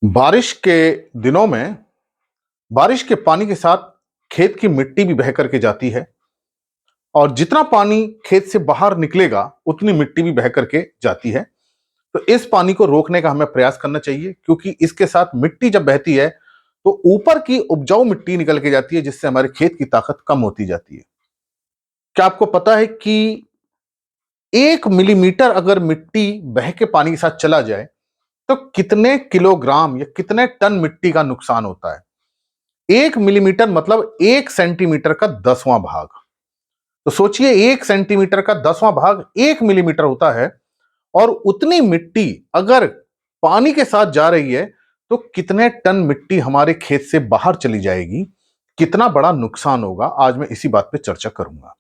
बारिश के दिनों में बारिश के पानी के साथ खेत की मिट्टी भी बह करके जाती है और जितना पानी खेत से बाहर निकलेगा उतनी मिट्टी भी बह करके जाती है। तो इस पानी को रोकने का हमें प्रयास करना चाहिए, क्योंकि इसके साथ मिट्टी जब बहती है तो ऊपर की उपजाऊ मिट्टी निकल के जाती है, जिससे हमारे खेत की ताकत कम होती जाती है। क्या आपको पता है कि 1 मिलीमीटर अगर मिट्टी बह के पानी के साथ चला जाए तो कितने किलोग्राम या कितने टन मिट्टी का नुकसान होता है? 1 मिलीमीटर मतलब 1 सेंटीमीटर का 10वां भाग। तो सोचिए, 1 सेंटीमीटर का 10वां भाग 1 मिलीमीटर होता है, और उतनी मिट्टी अगर पानी के साथ जा रही है तो कितने टन मिट्टी हमारे खेत से बाहर चली जाएगी, कितना बड़ा नुकसान होगा। आज मैं इसी बात पे चर्चा करूंगा।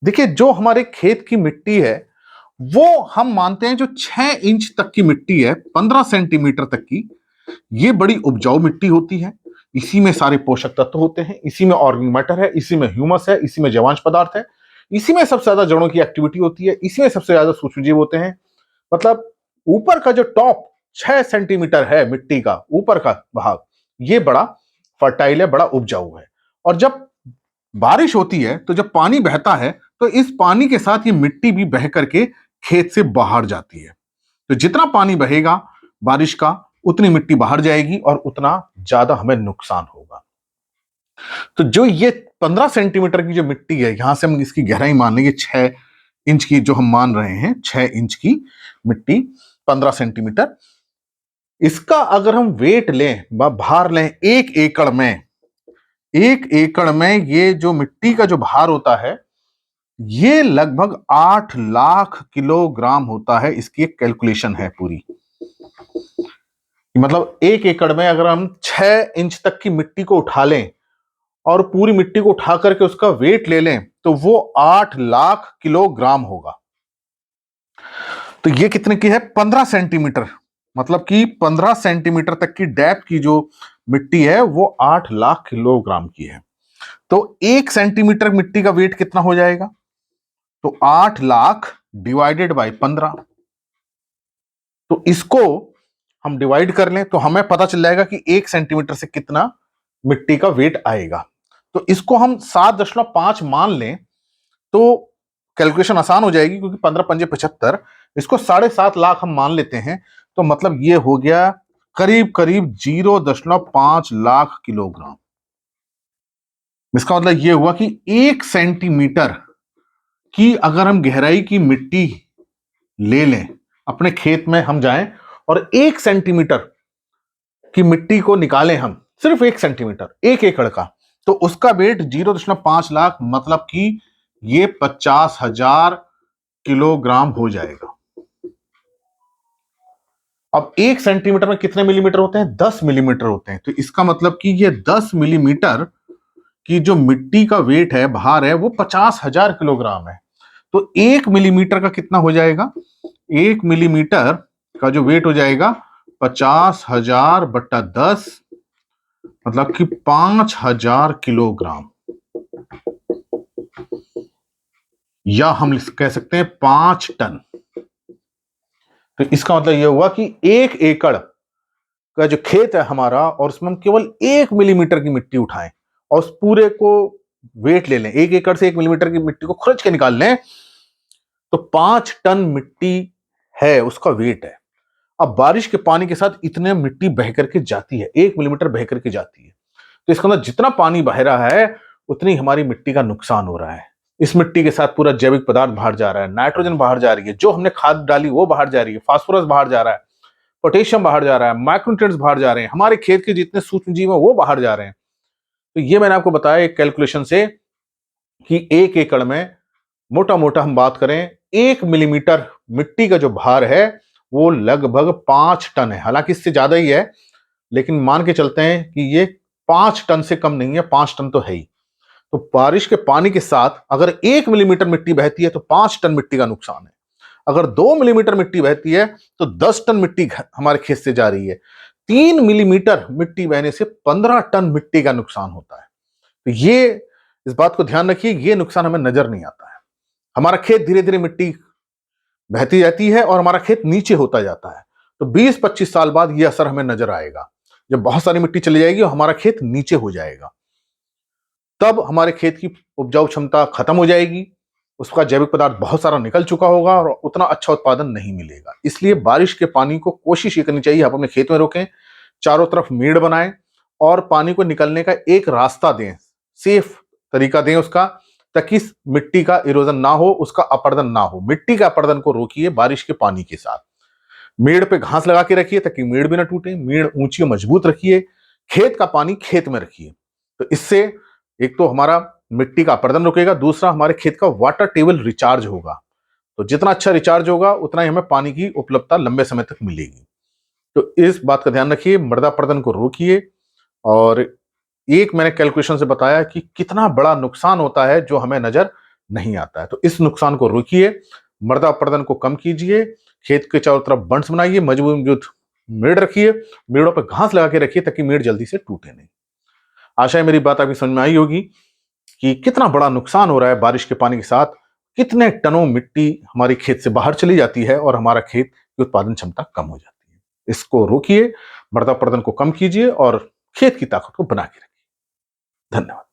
देखिए, जो हमारे खेत की मिट्टी है वो हम मानते हैं जो 6 इंच तक की मिट्टी है, 15 सेंटीमीटर तक की, ये बड़ी उपजाऊ मिट्टी होती है। इसी में सारे पोषक तत्व होते हैं, इसी में ऑर्गेनिक मैटर है, इसी में ह्यूमस है, इसी में जैवांश पदार्थ है, इसी में सबसे ज्यादा जड़ों की एक्टिविटी होती है, इसी में सबसे ज्यादा सूक्ष्मजीव होते हैं। मतलब ऊपर का जो टॉप 6 सेंटीमीटर है मिट्टी का ऊपर का भाग, ये बड़ा फर्टाइल है, बड़ा उपजाऊ है। और जब बारिश होती है तो जब पानी बहता है तो इस पानी के साथ ये मिट्टी भी बह करके खेत से बाहर जाती है। तो जितना पानी बहेगा बारिश का, उतनी मिट्टी बाहर जाएगी और उतना ज्यादा हमें नुकसान होगा। तो जो ये 15 सेंटीमीटर की जो मिट्टी है, यहां से हम इसकी गहराई मान लेंगे 6 इंच की, जो हम मान रहे हैं 6 इंच की मिट्टी, 15 सेंटीमीटर। इसका अगर हम वेट लें, भार लें 1 एकड़ में, 1 एकड़ में ये जो मिट्टी का जो भार होता है ये लगभग 8 लाख किलोग्राम होता है। इसकी एक कैलकुलेशन है पूरी। मतलब 1 एकड़ में अगर हम 6 इंच तक की मिट्टी को उठा लें और पूरी मिट्टी को उठा करके उसका वेट ले लें तो वो 8 लाख किलोग्राम होगा। तो ये कितने की है? 15 सेंटीमीटर। मतलब कि 15 सेंटीमीटर तक की डेप्थ की जो मिट्टी है वो 8 लाख किलोग्राम की है। तो 1 सेंटीमीटर मिट्टी का वेट कितना हो जाएगा? तो 8 लाख डिवाइडेड बाय 15। तो इसको हम डिवाइड कर लें तो हमें पता चल जाएगा कि 1 सेंटीमीटर से कितना मिट्टी का वेट आएगा। तो इसको हम 7.5 मान लें तो कैलकुलेशन आसान हो जाएगी, क्योंकि 15 पंजे 75, इसको 7.5 लाख हम मान लेते हैं। तो मतलब ये हो गया करीब करीब 0.5 लाख किलोग्राम। इसका मतलब ये हुआ कि 1 सेंटीमीटर की अगर हम गहराई की मिट्टी ले लें, अपने खेत में हम जाएं और 1 सेंटीमीटर की मिट्टी को निकालें, हम सिर्फ 1 सेंटीमीटर 1 एकड़ का, तो उसका वेट 0.5 लाख, मतलब कि ये 50,000 किलोग्राम हो जाएगा। अब 1 सेंटीमीटर में कितने मिलीमीटर होते हैं? 10 मिलीमीटर होते हैं। तो इसका मतलब कि ये 10 मिलीमीटर की जो मिट्टी का वेट है, भार है, वो 50,000 किलोग्राम है। तो 1 मिलीमीटर का कितना हो जाएगा? 1 मिलीमीटर का जो वेट हो जाएगा 50,000 बट्टा 10, मतलब कि 5,000 किलोग्राम, या हम कह सकते हैं 5 टन। तो इसका मतलब यह हुआ कि 1 एकड़ का जो खेत है हमारा, और उसमें हम केवल 1 मिलीमीटर की मिट्टी उठाएं और उस पूरे को वेट ले लें, 1 एकड़ से 1 मिलीमीटर की मिट्टी को खुरच के निकाल लें, तो 5 टन मिट्टी है, उसका वेट है। अब बारिश के पानी के साथ इतने मिट्टी बह करके जाती है, 1 मिलीमीटर बह करके जाती है। तो इसका मतलब जितना पानी बह रहा है उतनी हमारी मिट्टी का नुकसान हो रहा है। इस मिट्टी के साथ पूरा जैविक पदार्थ बाहर जा रहा है, नाइट्रोजन बाहर जा रही है, जो हमने खाद डाली वो बाहर जा रही है, फास्फोरस बाहर जा रहा है, पोटेशियम बाहर जा रहा है, माइक्रोन्यूट्रिएंट्स बाहर जा रहे हैं, हमारे खेत के जितने सूक्ष्म जीव हैं वो बाहर जा रहे हैं। तो ये मैंने आपको बताया एक कैलकुलेशन से कि 1 एकड़ में मोटा मोटा हम बात करें, 1 मिलीमीटर मिट्टी का जो भार है वो लगभग 5 टन है। हालांकि इससे ज्यादा ही है, लेकिन मान के चलते हैं कि ये 5 टन से कम नहीं है, 5 टन तो है ही। तो बारिश के पानी के साथ अगर 1 मिलीमीटर मिट्टी बहती है तो 5 टन मिट्टी का नुकसान है। अगर 2 मिलीमीटर मिट्टी बहती है तो 10 टन मिट्टी हमारे खेत से जा रही है। 3 मिलीमीटर मिट्टी बहने से 15 टन मिट्टी का नुकसान होता है। तो ये, इस बात को ध्यान रखिए, ये नुकसान हमें नजर नहीं आता है। हमारा खेत धीरे धीरे मिट्टी बहती जाती है और हमारा खेत नीचे होता जाता है। तो 20-25 साल बाद यह असर हमें नजर आएगा। जब बहुत सारी मिट्टी चली जाएगी और हमारा खेत नीचे हो जाएगा, तब हमारे खेत की उपजाऊ क्षमता खत्म हो जाएगी, उसका जैविक पदार्थ बहुत सारा निकल चुका होगा और उतना अच्छा उत्पादन नहीं मिलेगा। इसलिए बारिश के पानी को कोशिश ये करनी चाहिए आप अपने खेत में रोकें, चारों तरफ मेड़ बनाएं और पानी को निकलने का एक रास्ता दें, सेफ तरीका दें उसका, ताकि मिट्टी का इरोजन ना हो, उसका अपरदन ना हो। मिट्टी का अपरदन को रोकिए बारिश के पानी के साथ। मेड़ पे घास लगा के रखिए ताकि मेड़ भी ना टूटे, मेड़ ऊंची और मजबूत रखिए, खेत का पानी खेत में रखिए। तो इससे एक तो हमारा मिट्टी का अपरदन रुकेगा, दूसरा हमारे खेत का वाटर टेबल रिचार्ज होगा। तो जितना अच्छा रिचार्ज होगा उतना ही हमें पानी की उपलब्धता लंबे समय तक मिलेगी। तो इस बात का ध्यान रखिए, मृदा अपरदन को रोकिए। और एक मैंने कैलकुलेशन से बताया कि कितना बड़ा नुकसान होता है जो हमें नजर नहीं आता है। तो इस नुकसान को रोकिए, मृदा अपरदन को कम कीजिए, खेत के चारों तरफ बंड्स बनाइए, मजबूत मजबूत मेड़ रखिए, मेड़ों पर घास लगा के रखिए ताकि मेड़ जल्दी से टूटे नहीं। आशा है मेरी बात आपकी समझ में आई होगी कि कितना बड़ा नुकसान हो रहा है बारिश के पानी के साथ, कितने टनों मिट्टी हमारी खेत से बाहर चली जाती है और हमारा खेत की उत्पादन क्षमता कम हो जाती है। इसको रोकिए, मृदा अपरदन को कम कीजिए और खेत की ताकत को बना के रखिए। धन्यवाद।